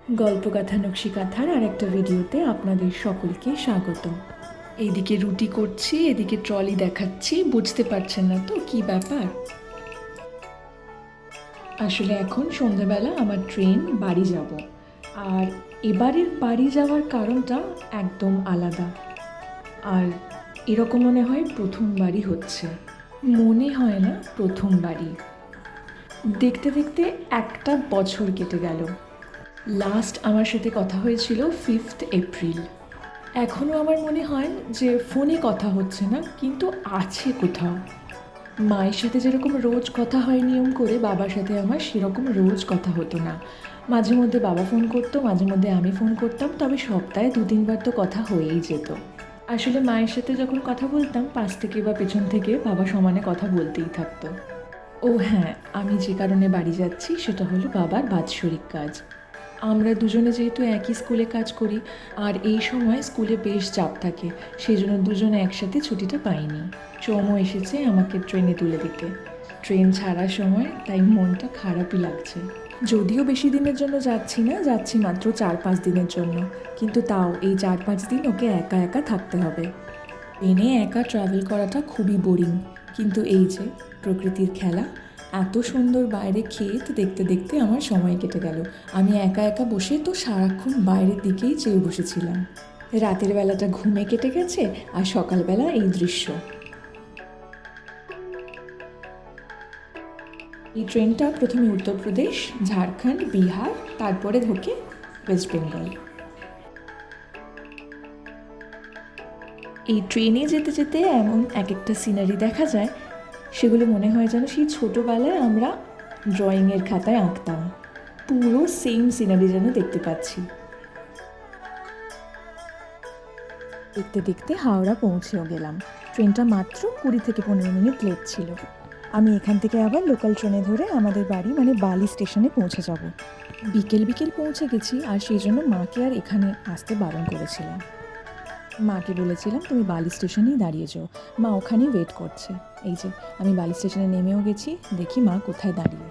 গল্পগাথা নকশিকাথার আর একটা ভিডিওতে আপনাদের সকলকে স্বাগত। এইদিকে রুটি করছি, এদিকে ট্রলি দেখাচ্ছি, বুঝতে পারছেন না তো কি ব্যাপার। আসলে এখন সন্ধ্যাবেলা আমার ট্রেন বাড়ি যাব, আর এবারের বাড়ি যাওয়ার কারণটা একদম আলাদা। আর এরকম মনে হয় প্রথমবারই হচ্ছে, মনে হয় না প্রথমবারই। দেখতে দেখতে একটা বছর কেটে গেল। লাস্ট আমার সাথে কথা হয়েছিল 5th এপ্রিল। এখনও আমার মনে হয় যে ফোনে কথা হচ্ছে না, কিন্তু আছে কোথাও। মায়ের সাথে যেরকম রোজ কথা হয় নিয়ম করে, বাবার সাথে আমার সেরকম রোজ কথা হতো না। মাঝে মধ্যে বাবা ফোন করতো, মাঝে মধ্যে আমি ফোন করতাম, তবে সপ্তাহে 2-3 বার তো কথা হয়েই যেত। আসলে মায়ের সাথে যখন কথা বলতাম, পাশ থেকে বা পেছন থেকে বাবা সমানে কথা বলতেই থাকতো। ও হ্যাঁ, আমি যে কারণে বাড়ি যাচ্ছি সেটা হলো বাবার বাৎসরিক কাজ। আমরা দুজনে যেহেতু একই স্কুলে কাজ করি, আর এই সময় স্কুলে বেশ চাপ থাকে, সেই জন্য দুজনে একসাথে ছুটিটা পাইনি। চৌমও এসেছে আমাকে ট্রেনে তুলে দিতে। ট্রেন ছাড়ার সময় তাই মনটা খারাপই লাগছে। যদিও বেশি দিনের জন্য যাচ্ছি না, যাচ্ছি মাত্র 4-5 দিনের জন্য, কিন্তু তাও এই 4-5 দিন ওকে একা একা থাকতে হবে। ট্রেনে একা ট্রাভেল করাটা খুবই বোরিং, কিন্তু এই যে প্রকৃতির খেলা, এত সুন্দর বাইরে ক্ষেত দেখতে দেখতে আমার সময় কেটে গেল। আমি একা একা বসে তো সারাক্ষণ বাইরের দিকেই চেয়ে বসেছিলাম। রাতের বেলাটা ঘুমে কেটে গেছে, আর সকালবেলা এই দৃশ্য। এই ট্রেনটা প্রথমে উত্তরপ্রদেশ, ঝাড়খণ্ড, বিহার, তারপরে ঢোকে ওয়েস্ট বেঙ্গল। এই ট্রেনে যেতে যেতে এমন এক একটা সিনারি দেখা যায়, সেগুলো মনে হয় যেন সেই ছোটোবেলায় আমরা ড্রয়িংয়ের খাতায় আঁকতাম। পুরো সেম সিনারি যেন দেখতে পাচ্ছি। দেখতে দেখতে হাওড়া পৌঁছেও গেলাম। ট্রেনটা মাত্র 20 থেকে 15 মিনিট লেট ছিল। আমি এখান থেকে আবার লোকাল ট্রেনে ধরে আমাদের বাড়ি মানে বালি স্টেশনে পৌঁছে যাব। বিকেল বিকেল পৌঁছে গেছি, আর সেই জন্য মাকে আর এখানে আসতে বারণ করেছিলাম। মাকে বলেছিলাম তুমি বালি স্টেশনেই দাঁড়িয়ে যাও, মা ওখানেই ওয়েট করছে। এই যে আমি বালি স্টেশনে নেমেও গেছি, দেখি মা কোথায় দাঁড়িয়ে।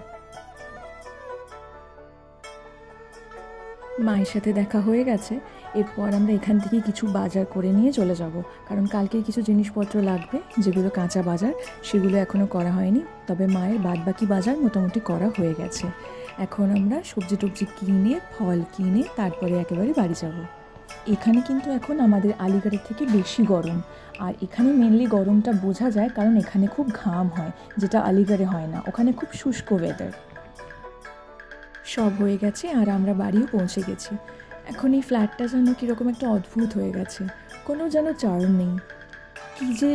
মায়ের সাথে দেখা হয়ে গেছে। এরপর আমরা এখান থেকে কিছু বাজার করে নিয়ে চলে যাব, কারণ কালকে কিছু জিনিসপত্র লাগবে, যেগুলো কাঁচা বাজার, সেগুলো এখনও করা হয়নি। তবে মায়ের বাদবাকি বাজার মোটামুটি করা হয়ে গেছে। এখন আমরা সবজি টবজি কিনে, ফল কিনে তারপরে একেবারে বাড়ি যাব। এখানে কিন্তু এখন আমাদের আলিগড়ের থেকে বেশি গরম, আর এখানে মেনলি গরমটা বোঝা যায় কারণ এখানে খুব ঘাম হয়, যেটা আলিগড়ে হয় না। ওখানে খুব শুষ্ক ওয়েদার। সব হয়ে গেছে আর আমরা বাড়িও পৌঁছে গেছি। এখন এই ফ্ল্যাটটা যেন কীরকম একটা অদ্ভুত হয়ে গেছে, কোনো যেন চার্ম নেই। কী যে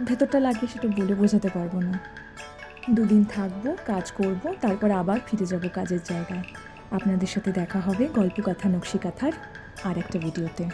ভেতরটা লাগে সেটা বলে বোঝাতে পারবো না। 2 দিন থাকবো, কাজ করব, তারপর আবার ফিরে যাব কাজের জায়গায়। আপনাদের সাথে দেখা হবে গল্পগাথা নকশিকাথার আর একটা ভিডিওতে।